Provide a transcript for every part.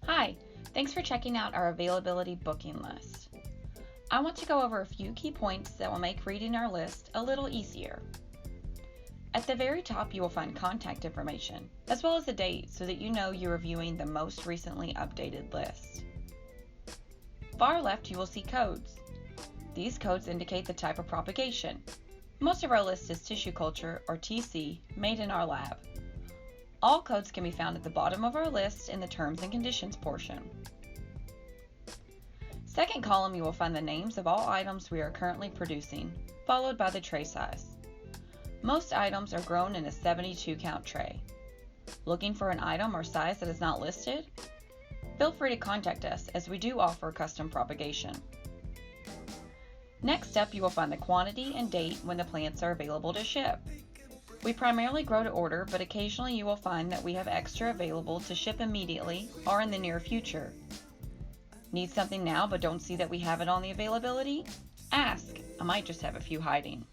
Hi, thanks for checking out our availability booking list. I want to go over a few key points that will make reading our list a little easier. At the very top, you will find contact information, as well as the date so that you know you are viewing the most recently updated list. Far left, you will see codes. These codes indicate the type of propagation. Most of our list is tissue culture, or TC, made in our lab. All codes can be found at the bottom of our list in the Terms and Conditions portion. Second column, you will find the names of all items we are currently producing, followed by the tray size. Most items are grown in a 72 count tray. Looking for an item or size that is not listed? Feel free to contact us as we do offer custom propagation. Next up, you will find the quantity and date when the plants are available to ship. We primarily grow to order, but occasionally you will find that we have extra available to ship immediately or in the near future. Need something now but don't see that we have it on the availability? Ask, I might just have a few hiding.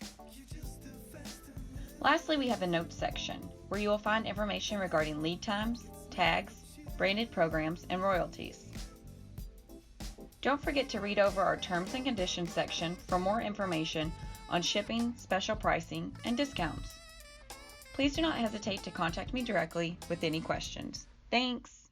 Lastly, we have the notes section, where you will find information regarding lead times, tags, branded programs, and royalties. Don't forget to read over our Terms and Conditions section for more information on shipping, special pricing, and discounts. Please do not hesitate to contact me directly with any questions. Thanks!